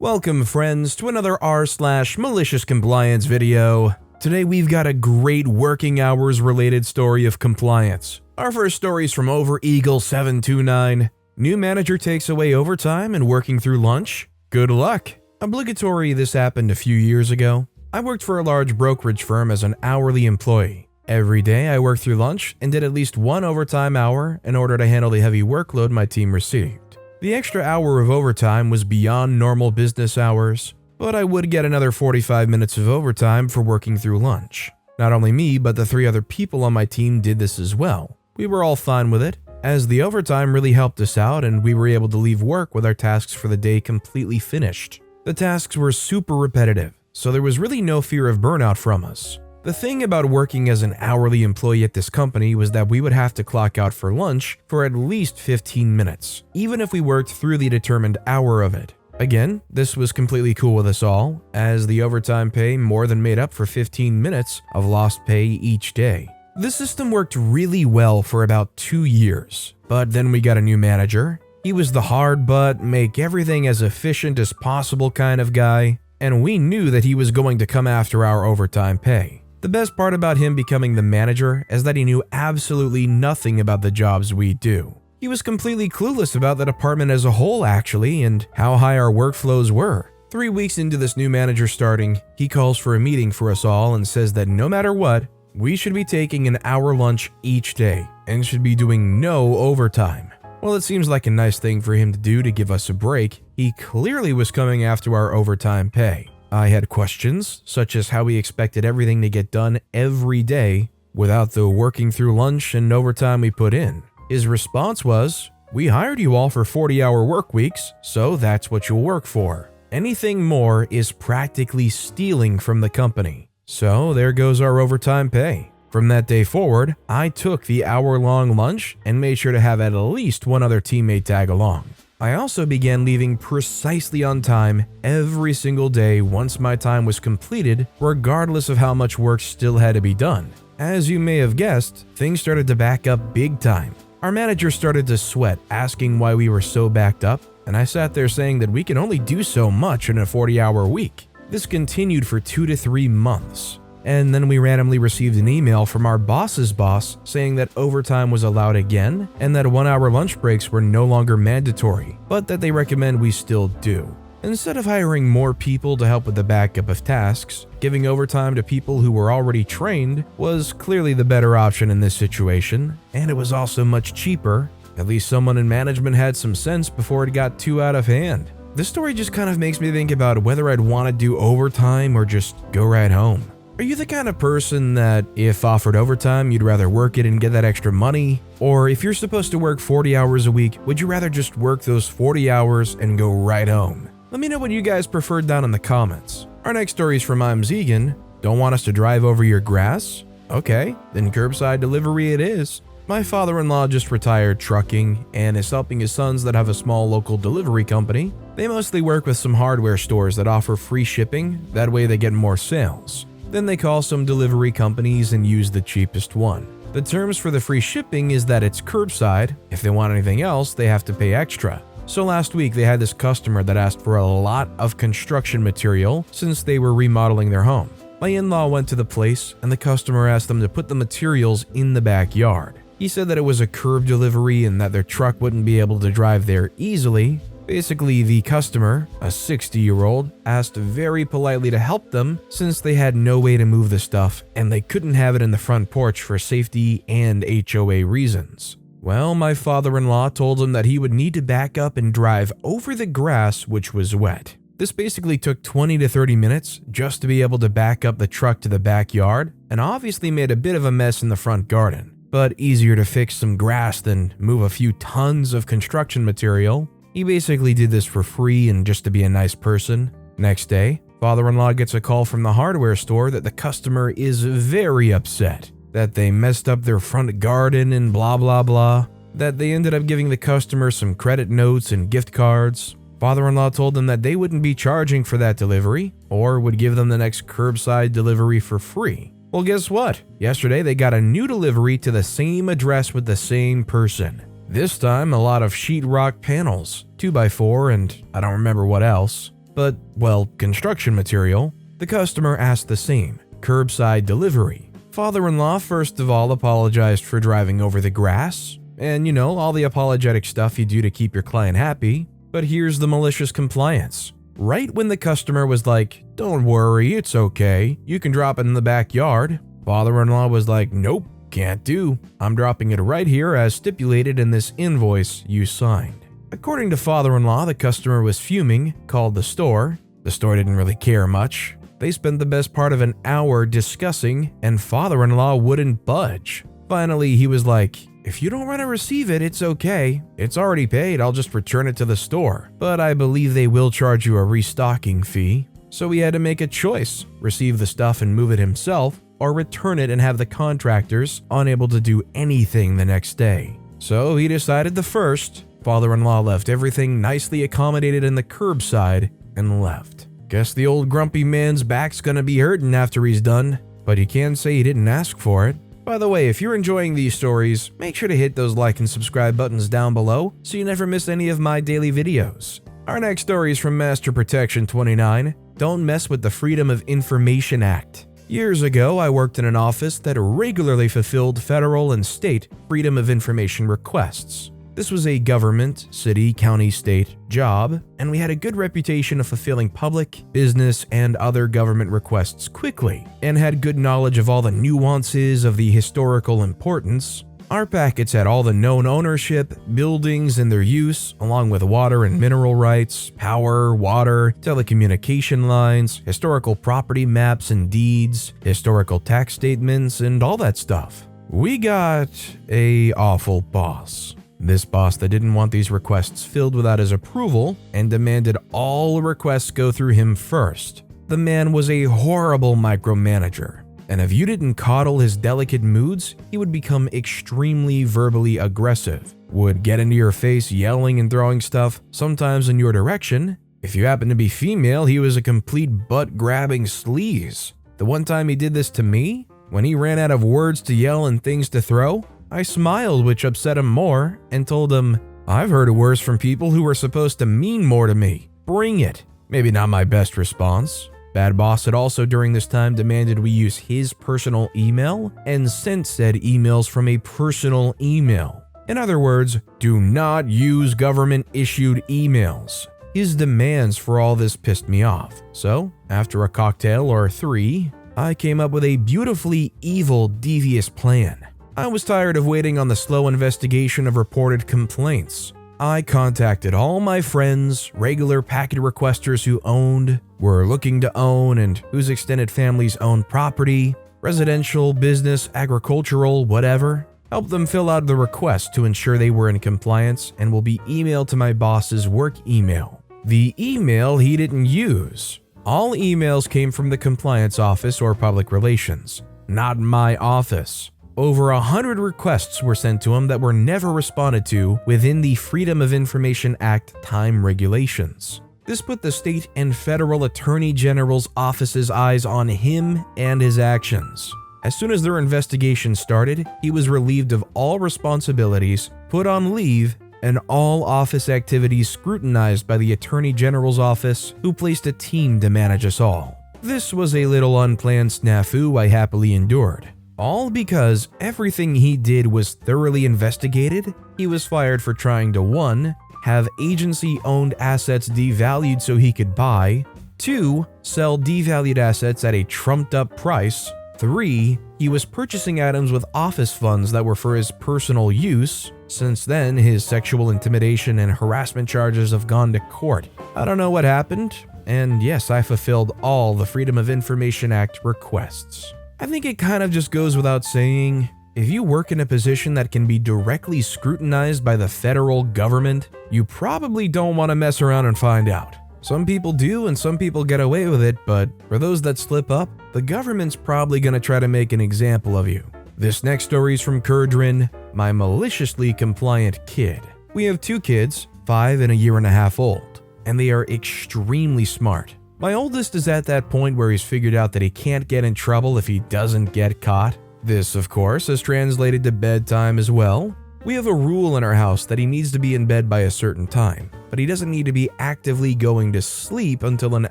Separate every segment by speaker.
Speaker 1: Welcome friends to another r/MaliciousCompliance video. Today we've got a great working hours related story of compliance. Our first story is from OverEagle729. New manager takes away overtime and working through lunch? Good luck. Obligatory, this happened a few years ago. I worked for a large brokerage firm as an hourly employee. Every day I worked through lunch and did at least one overtime hour in order to handle the heavy workload my team received. The extra hour of overtime was beyond normal business hours, but I would get another 45 minutes of overtime for working through lunch. Not only me, but the 3 other people on my team did this as well. We were all fine with it, as the overtime really helped us out and we were able to leave work with our tasks for the day completely finished. The tasks were super repetitive, so there was really no fear of burnout from us. The thing about working as an hourly employee at this company was that we would have to clock out for lunch for at least 15 minutes, even if we worked through the determined hour of it. Again, this was completely cool with us all, as the overtime pay more than made up for 15 minutes of lost pay each day. This system worked really well for about 2 years, but then we got a new manager. He was the hard but make everything as efficient as possible kind of guy, and we knew that he was going to come after our overtime pay. The best part about him becoming the manager is that he knew absolutely nothing about the jobs we do. He was completely clueless about the department as a whole actually, and how high our workflows were. 3 weeks into this new manager starting, he calls for a meeting for us all and says that no matter what, we should be taking an hour lunch each day and should be doing no overtime. Well, it seems like a nice thing for him to do to give us a break. He clearly was coming after our overtime pay. I had questions, such as how he expected everything to get done every day without the working through lunch and overtime we put in. His response was, "We hired you all for 40-hour work weeks, so that's what you'll work for. Anything more is practically stealing from the company. So there goes our overtime pay." From that day forward, I took the hour-long lunch and made sure to have at least one other teammate tag along. I also began leaving precisely on time every single day once my time was completed, regardless of how much work still had to be done. As you may have guessed, things started to back up big time. Our manager started to sweat, asking why we were so backed up, and I sat there saying that we can only do so much in a 40-hour week. This continued for 2 to 3 months. And then we randomly received an email from our boss's boss saying that overtime was allowed again and that 1-hour lunch breaks were no longer mandatory, but that they recommend we still do. Instead of hiring more people to help with the backup of tasks, giving overtime to people who were already trained was clearly the better option in this situation, and it was also much cheaper. At least someone in management had some sense before it got too out of hand. This story just kind of makes me think about whether I'd want to do overtime or just go right home. Are you the kind of person that if offered overtime, you'd rather work it and get that extra money? Or if you're supposed to work 40 hours a week, would you rather just work those 40 hours and go right home? Let me know what you guys preferred down in the comments. Our next story is from Zegan. Don't want us to drive over your grass? Okay, then curbside delivery it is. My father-in-law just retired trucking and is helping his sons that have a small local delivery company. They mostly work with some hardware stores that offer free shipping, that way they get more sales. Then they call some delivery companies and use the cheapest one. The terms for the free shipping is that it's curbside. If they want anything else, they have to pay extra. So last week they had this customer that asked for a lot of construction material since they were remodeling their home. My in-law went to the place and the customer asked them to put the materials in the backyard. He said that it was a curb delivery and that their truck wouldn't be able to drive there easily. Basically, the customer, a 60-year-old, asked very politely to help them since they had no way to move the stuff and they couldn't have it in the front porch for safety and HOA reasons. Well, my father-in-law told him that he would need to back up and drive over the grass, which was wet. This basically took 20 to 30 minutes just to be able to back up the truck to the backyard and obviously made a bit of a mess in the front garden. But easier to fix some grass than move a few tons of construction material. He basically did this for free and just to be a nice person. Next day, father-in-law gets a call from the hardware store that the customer is very upset, that they messed up their front garden and blah blah blah, that they ended up giving the customer some credit notes and gift cards. Father-in-law told them that they wouldn't be charging for that delivery or would give them the next curbside delivery for free. Well, guess what? Yesterday they got a new delivery to the same address with the same person. This time a lot of sheetrock panels, 2x4 and I don't remember what else. but, well, construction material. The customer asked the same, curbside delivery. Father-in-law first of all apologized for driving over the grass, and all the apologetic stuff you do to keep your client happy. But here's the malicious compliance. Right when the customer was like, "Don't worry, it's okay, you can drop it in the backyard," father-in-law was like, "Nope, can't do. I'm dropping it right here as stipulated in this invoice you signed." According to father-in-law, the customer was fuming, called the store. The store didn't really care much. They spent the best part of an hour discussing, and father-in-law wouldn't budge. Finally, he was like, "If you don't want to receive it, it's okay. It's already paid, I'll just return it to the store. But I believe they will charge you a restocking fee." So he had to make a choice, receive the stuff and move it himself, or return it and have the contractors unable to do anything the next day. So he decided the first. Father-in-law left everything nicely accommodated in the curbside and left. Guess the old grumpy man's back's gonna be hurting after he's done, but you can't say he didn't ask for it. By the way, if you're enjoying these stories, make sure to hit those like and subscribe buttons down below so you never miss any of my daily videos. Our next story is from Master Protection 29. Don't mess with the Freedom of Information Act. Years ago, I worked in an office that regularly fulfilled federal and state Freedom of Information requests. This was a government, city, county, state job, and we had a good reputation of fulfilling public, business, and other government requests quickly, and had good knowledge of all the nuances of the historical importance. Our packets had all the known ownership, buildings and their use, along with water and mineral rights, power, water, telecommunication lines, historical property maps and deeds, historical tax statements, and all that stuff. We got an awful boss. This boss that didn't want these requests filled without his approval and demanded all requests go through him first. The man was a horrible micromanager, and if you didn't coddle his delicate moods, he would become extremely verbally aggressive, would get into your face yelling and throwing stuff, sometimes in your direction. If you happened to be female, he was a complete butt-grabbing sleaze. The one time he did this to me, when he ran out of words to yell and things to throw, I smiled, which upset him more, and told him, "I've heard worse from people who were supposed to mean more to me. Bring it." Maybe not my best response. Bad boss had also during this time demanded we use his personal email and sent said emails from a personal email. In other words, do not use government-issued emails. His demands for all this pissed me off. So, after a cocktail or three, I came up with a beautifully evil, devious plan. I was tired of waiting on the slow investigation of reported complaints. I contacted all my friends, regular packet requesters who owned, were looking to own, and whose extended families owned property, residential, business, agricultural, whatever. Helped them fill out the request to ensure they were in compliance and will be emailed to my boss's work email. The email he didn't use. All emails came from the compliance office or public relations, not my office. Over 100 requests were sent to him that were never responded to within the Freedom of Information Act time regulations. This put the state and federal attorney general's office's eyes on him and his actions. As soon as their investigation started, he was relieved of all responsibilities, put on leave, and all office activities scrutinized by the attorney general's office, who placed a team to manage us all. This was a little unplanned snafu I happily endured. All because everything he did was thoroughly investigated. He was fired for trying to 1. Have agency-owned assets devalued so he could buy, 2. Sell devalued assets at a trumped-up price, 3. He was purchasing items with office funds that were for his personal use. Since then, his sexual intimidation and harassment charges have gone to court. I don't know what happened, and yes, I fulfilled all the Freedom of Information Act requests. I think it kind of just goes without saying, if you work in a position that can be directly scrutinized by the federal government, you probably don't want to mess around and find out. Some people do and some people get away with it, but for those that slip up, the government's probably going to try to make an example of you. This next story is from Kurdrin, my maliciously compliant kid. We have 2 kids, 5 and a year and a half old, and they are extremely smart. My oldest is at that point where he's figured out that he can't get in trouble if he doesn't get caught. This, of course, has translated to bedtime as well. We have a rule in our house that he needs to be in bed by a certain time, but he doesn't need to be actively going to sleep until an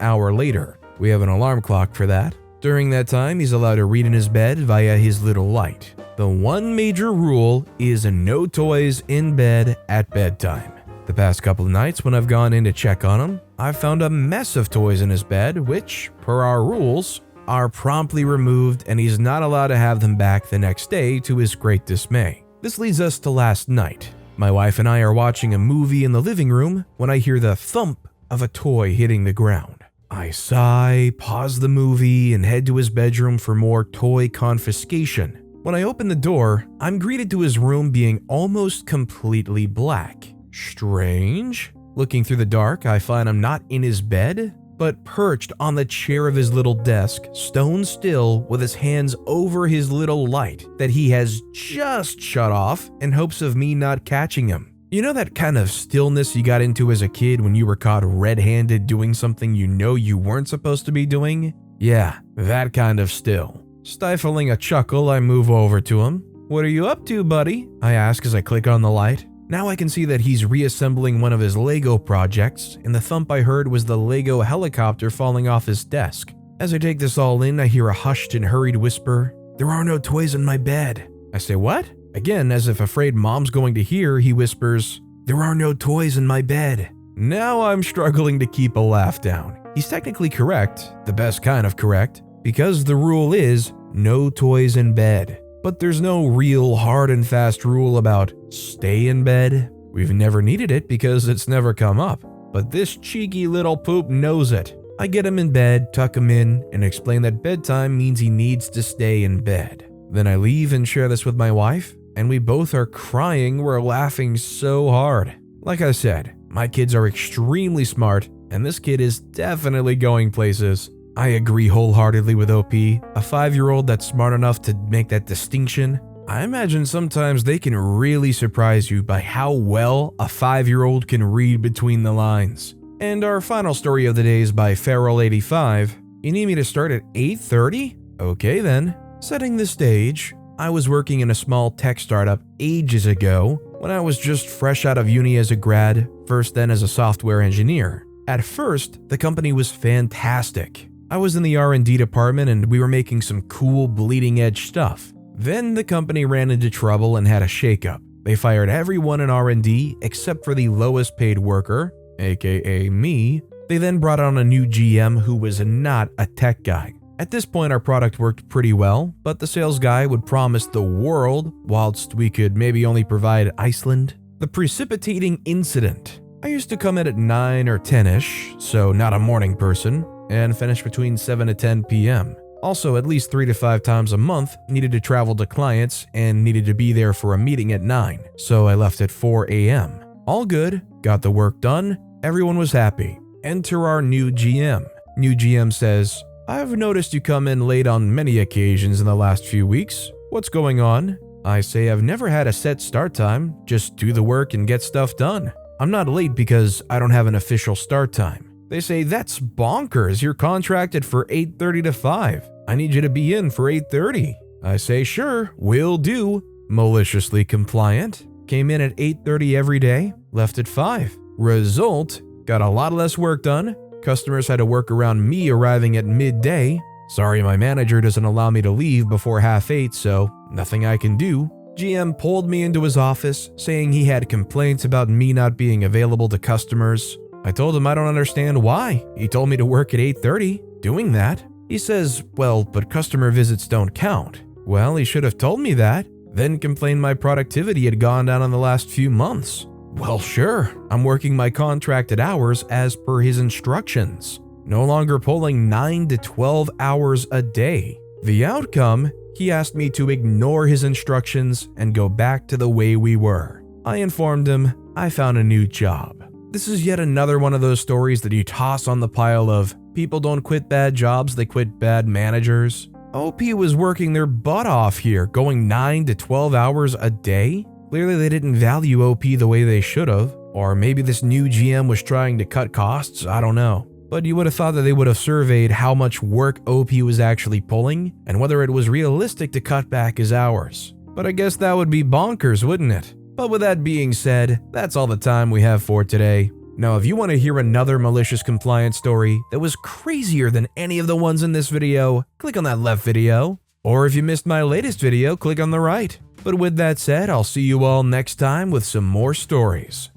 Speaker 1: hour later. We have an alarm clock for that. During that time, he's allowed to read in his bed via his little light. The one major rule is no toys in bed at bedtime. The past couple of nights when I've gone in to check on him, I've found a mess of toys in his bed, which, per our rules, are promptly removed and he's not allowed to have them back the next day to his great dismay. This leads us to last night. My wife and I are watching a movie in the living room when I hear the thump of a toy hitting the ground. I sigh, pause the movie, and head to his bedroom for more toy confiscation. When I open the door, I'm greeted to his room being almost completely black. Strange. Looking through the dark, I find I'm not in his bed, but perched on the chair of his little desk, stone still, with his hands over his little light that he has just shut off in hopes of me not catching him. You know that kind of stillness you got into as a kid when you were caught red-handed doing something you know you weren't supposed to be doing? Yeah, that kind of still. Stifling a chuckle, I move over to him. "What are you up to, buddy?" I ask as I click on the light. Now I can see that he's reassembling one of his Lego projects, and the thump I heard was the Lego helicopter falling off his desk. As I take this all in, I hear a hushed and hurried whisper, "There are no toys in my bed." I say, "What?" Again, as if afraid mom's going to hear, he whispers, "There are no toys in my bed." Now I'm struggling to keep a laugh down. He's technically correct, the best kind of correct, because the rule is no toys in bed. But there's no real hard and fast rule about stay in bed. We've never needed it because it's never come up. But this cheeky little poop knows it. I get him in bed, tuck him in, and explain that bedtime means he needs to stay in bed. Then I leave and share this with my wife, and we both are crying. We're laughing so hard. Like I said, my kids are extremely smart, and this kid is definitely going places. I agree wholeheartedly with OP, a 5-year-old that's smart enough to make that distinction. I imagine sometimes they can really surprise you by how well a 5-year-old can read between the lines. And our final story of the day is by Feral85. You need me to start at 8:30? Okay then. Setting the stage, I was working in a small tech startup ages ago when I was just fresh out of uni as a grad, first then as a software engineer. At first, the company was fantastic. I was in the R&D department and we were making some cool bleeding edge stuff. Then the company ran into trouble and had a shakeup. They fired everyone in R&D except for the lowest paid worker, aka me. They then brought on a new GM who was not a tech guy. At this point, our product worked pretty well, but the sales guy would promise the world whilst we could maybe only provide Iceland. The precipitating incident. I used to come in at 9 or 10ish, so not a morning person, and finish between 7 to 10 p.m. Also, at least 3 to 5 times a month, needed to travel to clients and needed to be there for a meeting at 9, so I left at 4 a.m. All good, got the work done, everyone was happy. Enter our new GM. New GM says, "I've noticed you come in late on many occasions in the last few weeks. What's going on?" I say I've never had a set start time, just do the work and get stuff done. I'm not late because I don't have an official start time. They say, "That's bonkers, you're contracted for 8:30 to 5. I need you to be in for 8:30. I say, "Sure, will do." Maliciously compliant. Came in at 8:30 every day, left at 5. Result, got a lot less work done. Customers had to work around me arriving at midday. Sorry, my manager doesn't allow me to leave before 7:30, so nothing I can do. GM pulled me into his office, saying he had complaints about me not being available to customers. I told him I don't understand why. He told me to work at 8:30, doing that. He says, "Well, but customer visits don't count." Well, he should have told me that, then complained my productivity had gone down in the last few months. Well, sure, I'm working my contracted hours as per his instructions. No longer pulling 9 to 12 hours a day. The outcome, he asked me to ignore his instructions and go back to the way we were. I informed him I found a new job. This is yet another one of those stories that you toss on the pile of people don't quit bad jobs, they quit bad managers. OP was working their butt off here, going 9 to 12 hours a day. Clearly they didn't value OP the way they should have, or maybe this new GM was trying to cut costs, I don't know. But you would have thought that they would have surveyed how much work OP was actually pulling and whether it was realistic to cut back his hours. But I guess that would be bonkers, wouldn't it? But with that being said, that's all the time we have for today. Now, if you want to hear another malicious compliance story that was crazier than any of the ones in this video, click on that left video. Or if you missed my latest video, click on the right. But with that said, I'll see you all next time with some more stories.